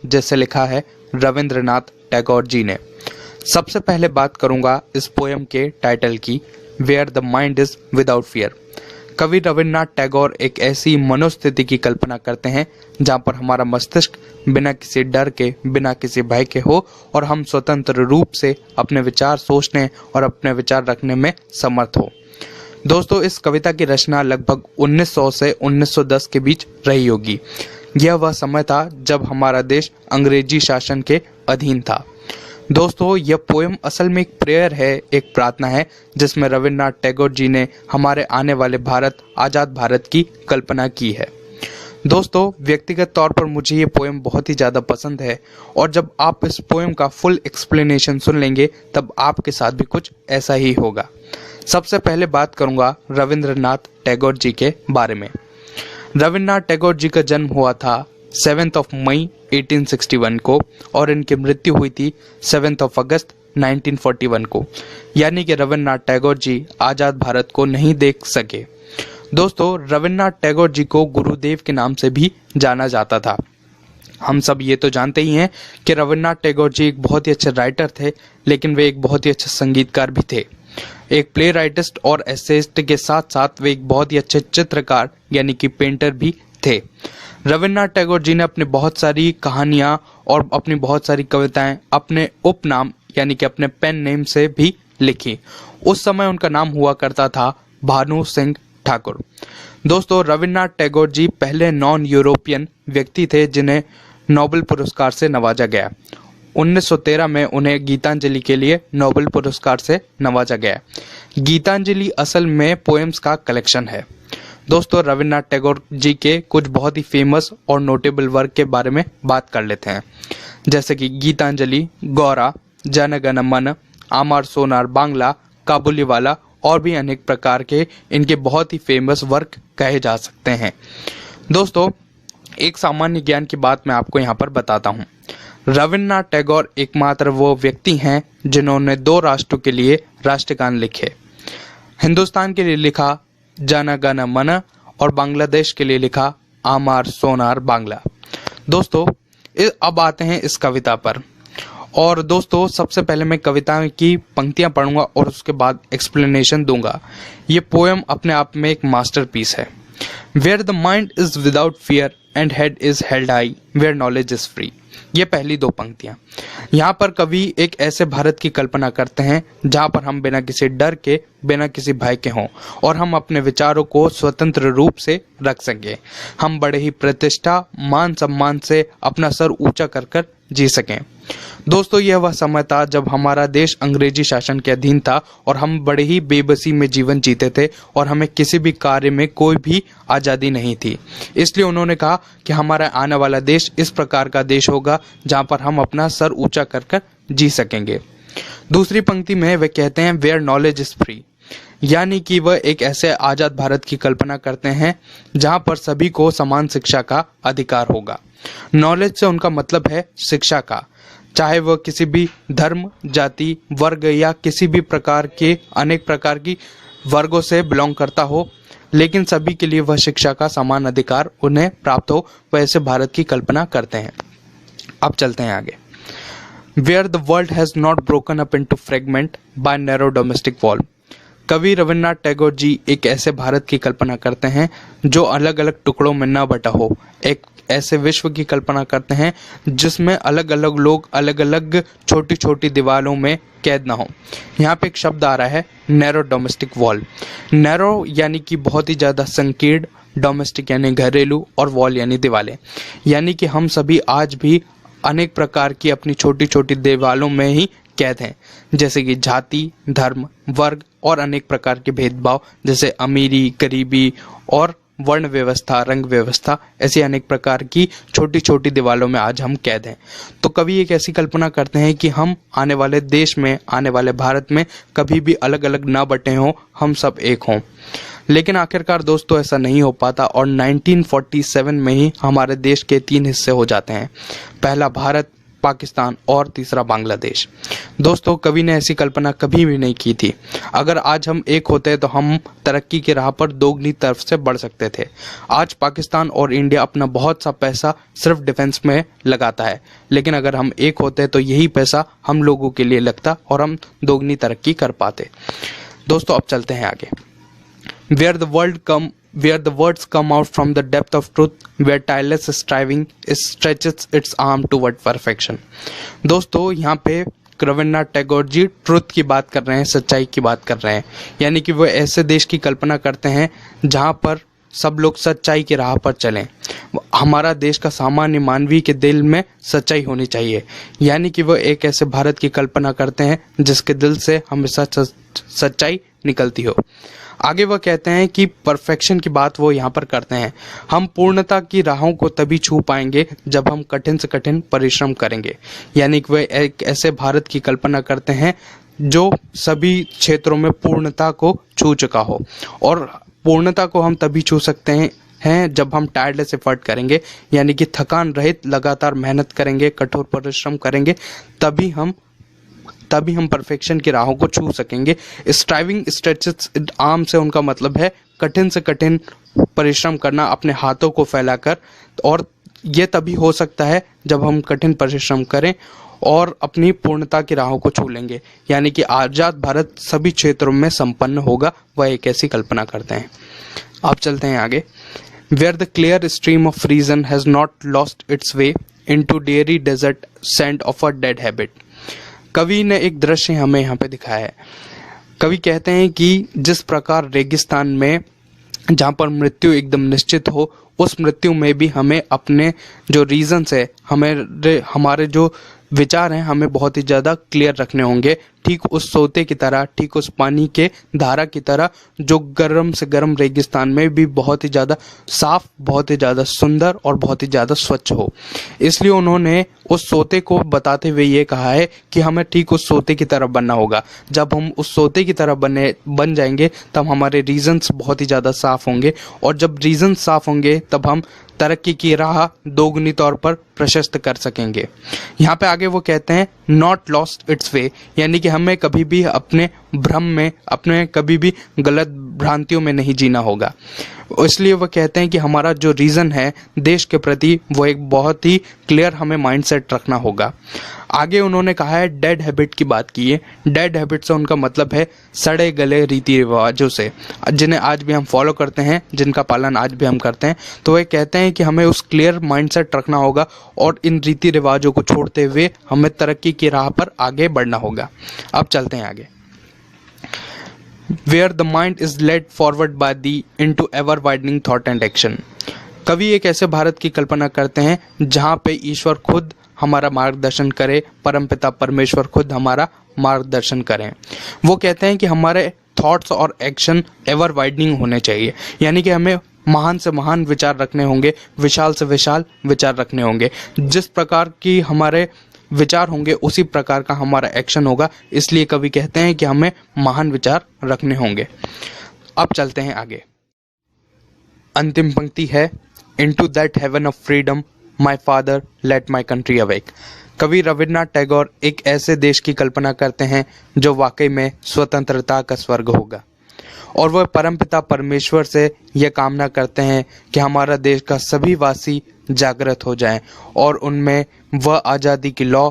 जैसे लिखा है रविंद्रनाथ टैगोर जी ने। सबसे पहले बात करूंगा इस पोयम के टाइटल की, where the mind is without fear. कवि रविन्द्रनाथ टैगोर एक ऐसी मनोस्थिति की कल्पना करते हैं जहां पर हमारा मस्तिष्क बिना किसी डर के, बिना किसी भय के हो और हम स्वतंत्र रूप से अपने विचार सोचने और अपने विचार रखने में समर्थ हो। दोस्तों, इस कविता की रचना लगभग 1900 से 1910 के बीच रही होगी। यह वह समय था जब हमारा देश अंग्रेजी शासन के अधीन था। दोस्तों, यह पोयम असल में एक प्रेयर है, एक प्रार्थना है, जिसमें रविन्द्रनाथ टैगोर जी ने हमारे आने वाले भारत, आज़ाद भारत की कल्पना की है। दोस्तों, व्यक्तिगत तौर पर मुझे ये पोयम बहुत ही ज़्यादा पसंद है और जब आप इस पोयम का फुल एक्सप्लेनेशन सुन लेंगे तब आपके साथ भी कुछ ऐसा ही होगा। सबसे पहले बात करूंगा रविंद्रनाथ टैगोर जी के बारे में। रविन्द्रनाथ टैगोर जी का जन्म हुआ था 7 मई 1861 को और इनकी मृत्यु हुई थी 7 अगस्त 1941 को, यानी कि रविन्द्रनाथ टैगोर जी आज़ाद भारत को नहीं देख सके। दोस्तों, रविन्द्रनाथ टैगोर जी को गुरुदेव के नाम से भी जाना जाता था। हम सब ये तो जानते ही हैं कि रविन्द्रनाथ टैगोर जी एक बहुत ही अच्छे राइटर थे, लेकिन वे एक बहुत ही अच्छे संगीतकार भी थे। एक प्ले राइटिस्ट और एसेइस्ट के साथ साथ वे एक बहुत ही अच्छे चित्रकार यानी कि पेंटर भी थे। रविन्द्रनाथ टैगोर जी ने अपनी बहुत सारी कहानियाँ और अपनी बहुत सारी कविताएं अपने उपनाम यानी कि अपने पेन नेम से भी लिखी। उस समय उनका नाम हुआ करता था भानु सिंह ठाकुर। दोस्तों, रविन्द्रनाथ टैगोर जी पहले नॉन यूरोपियन व्यक्ति थे जिन्हें नोबेल पुरस्कार से नवाजा गया। 1913 में उन्हें गीतांजलि के लिए नोबेल पुरस्कार से नवाजा गया। गीतांजलि असल में पोएम्स का कलेक्शन है। दोस्तों, रविन्द्रनाथ टैगोर जी के कुछ बहुत ही फेमस और नोटेबल वर्क के बारे में बात कर लेते हैं, जैसे कि गीतांजलि, गौरा, जन गण मन, आमार सोनार बांग्ला, काबुलीवाला और भी अनेक प्रकार के इनके बहुत ही फेमस वर्क कहे जा सकते हैं। दोस्तों, एक सामान्य ज्ञान की बात मैं आपको यहाँ पर बताता हूँ। रविन्द्रनाथ टैगोर एकमात्र वो व्यक्ति हैं जिन्होंने 2 राष्ट्रों के लिए राष्ट्रगान लिखे। हिंदुस्तान के लिए लिखा जन गण मन और बांग्लादेश के लिए लिखा आमार सोनार बांग्ला। दोस्तों, अब आते हैं इस कविता पर। और दोस्तों, सबसे पहले मैं कविता की पंक्तियां पढ़ूंगा और उसके बाद एक्सप्लेनेशन दूंगा। ये पोएम अपने आप में एक मास्टरपीस है। Where the mind is without fear and head is held high, where knowledge is free. ये पहली 2 पंक्तियां। यहाँ पर कवि एक ऐसे भारत की कल्पना करते हैं जहाँ पर हम बिना किसी डर के, बिना किसी भय के हों और हम अपने विचारों को स्वतंत्र रूप से रख सकें। हम बड़े ही प्रतिष्ठा, मान सम्मान से अपना सर ऊंचा कर कर जी सकें। दोस्तों, यह वह समय था जब हमारा देश अंग्रेजी शासन के अधीन था और हम बड़े ही बेबसी में जीवन जीते थे और हमें किसी भी कार्य में कोई भी आज़ादी नहीं थी। इसलिए उन्होंने कहा कि हमारा आने वाला देश इस प्रकार का देश होगा जहां पर हम अपना सर ऊंचा कर कर जी सकेंगे। दूसरी पंक्ति में वे कहते हैं वेयर नॉलेज इज फ्री, यानी कि वह एक ऐसे आज़ाद भारत की कल्पना करते हैं जहां पर सभी को समान शिक्षा का अधिकार होगा। नॉलेज से उनका मतलब है शिक्षा का, चाहे वह किसी भी धर्म, जाति, वर्ग या किसी भी प्रकार के अनेक प्रकार की वर्गों से बिलोंग करता हो, लेकिन सभी के लिए वह शिक्षा का समान अधिकार उन्हें प्राप्त हो, वैसे भारत की कल्पना करते हैं। अब चलते हैं आगे। Where the world has not broken up into fragment by narrow domestic wall. कवि रविन्द्रनाथ टैगोर जी एक ऐसे भारत की कल्पना करते हैं जो अलग अलग टुकड़ों में न बटा हो। एक ऐसे विश्व की कल्पना करते हैं जिसमें अलग अलग लोग अलग अलग छोटी छोटी दीवारों में कैद ना हो। यहाँ पे एक शब्द आ रहा है नैरो डोमेस्टिक वॉल। नैरो यानी कि बहुत ही ज़्यादा संकीर्ण, डोमेस्टिक यानी घरेलू और वॉल यानी दीवारें, यानी कि हम सभी आज भी अनेक प्रकार की अपनी छोटी छोटी दीवारों में ही कैद हैं, जैसे कि जाति, धर्म, वर्ग और अनेक प्रकार के भेदभाव, जैसे अमीरी, गरीबी और वर्ण व्यवस्था, रंग व्यवस्था, ऐसी अनेक प्रकार की छोटी छोटी दीवारों में आज हम कैद हैं। तो कवि एक ऐसी कल्पना करते हैं कि हम आने वाले देश में, आने वाले भारत में कभी भी अलग अलग ना बटे हों, हम सब एक हों। लेकिन आखिरकार दोस्तों ऐसा नहीं हो पाता और 1947 में ही हमारे देश के 3 हिस्से हो जाते हैं। पहला भारत, पाकिस्तान और तीसरा बांग्लादेश। दोस्तों, कवि ने ऐसी कल्पना कभी भी नहीं की थी। अगर आज हम एक होते तो हम तरक्की की राह पर दोगुनी तरफ से बढ़ सकते थे। आज पाकिस्तान और इंडिया अपना बहुत सा पैसा सिर्फ डिफेंस में लगाता है, लेकिन अगर हम एक होते तो यही पैसा हम लोगों के लिए लगता और हम दोगुनी तरक्की कर पाते। दोस्तों, अब चलते हैं आगे। Where the words come out from the depth of truth, where tireless striving stretches its arm toward perfection। दोस्तों, यहाँ पे रविन्द्रनाथ टैगोर जी ट्रुथ की बात कर रहे हैं, सच्चाई की बात कर रहे हैं। यानी कि वो ऐसे देश की कल्पना करते हैं जहाँ पर सब लोग सच्चाई की राह पर चलें। हमारा देश का सामान्य मानवीय के दिल में सच्चाई होनी चाहिए। यानी कि वो एक ऐसे भारत की कल्पना करते हैं जिसके दिल से हमेशा सच्चाई निकलती हो। आगे वह कहते हैं कि परफेक्शन की बात वो यहाँ पर करते हैं। हम पूर्णता की राहों को तभी छू पाएंगे जब हम कठिन से कठिन परिश्रम करेंगे। यानी कि वे एक ऐसे भारत की कल्पना करते हैं जो सभी क्षेत्रों में पूर्णता को छू चुका हो। और पूर्णता को हम तभी छू सकते हैं जब हम टायरलेस एफर्ट करेंगे, यानी कि थकान रहित लगातार मेहनत करेंगे, कठोर परिश्रम करेंगे, तभी हम परफेक्शन की राहों को छू सकेंगे। स्ट्राइविंग स्ट्रेचेस आर्म से उनका मतलब है कठिन से कठिन परिश्रम करना अपने हाथों को फैलाकर, और ये तभी हो सकता है जब हम कठिन परिश्रम करें और अपनी पूर्णता की राहों को छू लेंगे। यानी कि आज़ाद भारत सभी क्षेत्रों में संपन्न होगा, वह एक ऐसी कल्पना करते हैं। आप चलते हैं आगे। Where the clear stream of reason has not lost its way into dreary desert sand of a dead habit। कवि ने एक दृश्य हमें यहाँ पे दिखाया है। कवि कहते हैं कि जिस प्रकार रेगिस्तान में जहाँ पर मृत्यु एकदम निश्चित हो, उस मृत्यु में भी हमें अपने जो रीजंस है, हमारे जो विचार हैं, हमें बहुत ही ज़्यादा क्लियर रखने होंगे। ठीक उस सोते की तरह, ठीक उस पानी के धारा की तरह जो गर्म से गर्म रेगिस्तान में भी बहुत ही ज़्यादा साफ, बहुत ही ज़्यादा सुंदर और बहुत ही ज़्यादा स्वच्छ हो। इसलिए उन्होंने उस सोते को बताते हुए ये कहा है कि हमें ठीक उस सोते की तरह बनना होगा। जब हम उस सोते की तरह बन जाएंगे तब हमारे रीजंस बहुत ही ज़्यादा साफ होंगे, और जब रीजंस साफ होंगे तब हम तरक्की की राह दोगुनी तौर पर प्रशस्त कर सकेंगे। यहाँ पे आगे वो कहते हैं नॉट लॉस्ट इट्स वे, यानी कि हमें कभी भी अपने भ्रम में, अपने कभी भी गलत भ्रांतियों में नहीं जीना होगा। इसलिए वह कहते हैं कि हमारा जो रीज़न है देश के प्रति, वो एक बहुत ही क्लियर हमें माइंडसेट रखना होगा। आगे उन्होंने कहा है डेड हैबिट की बात की है। डेड हैबिट से उनका मतलब है सड़े गले रीति रिवाजों से, जिन्हें आज भी हम फॉलो करते हैं, जिनका पालन आज भी हम करते हैं। तो वे कहते हैं कि हमें उस क्लियर माइंडसेट रखना होगा और इन रीति रिवाजों को छोड़ते हुए हमें तरक्की की राह पर आगे बढ़ना होगा। अब चलते हैं आगे। Where the mind is led forward by the into ever widening thought and action। कवि एक ऐसे भारत की कल्पना करते हैं जहाँ पे ईश्वर खुद हमारा मार्गदर्शन करे, परमपिता परमेश्वर खुद हमारा मार्गदर्शन करें। वो कहते हैं कि हमारे थॉट्स और एक्शन एवर वाइडनिंग होने चाहिए, यानी कि हमें महान से महान विचार रखने होंगे, विशाल से विशाल विचार रखने होंगे। जिस प्रकार की हमारे विचार होंगे उसी प्रकार का हमारा एक्शन होगा। इसलिए कवि कहते हैं कि हमें महान विचार रखने होंगे। अब चलते हैं आगे। अंतिम पंक्ति है into that heaven of freedom my father let my country awake. कवि रविन्द्रनाथ टैगोर एक ऐसे देश की कल्पना करते हैं जो वाकई में स्वतंत्रता का स्वर्ग होगा, और वह परमपिता परमेश्वर से यह कामना करते हैं कि हमारा देश का सभी वासी जागृत हो जाएं और उनमें वह आज़ादी की लौ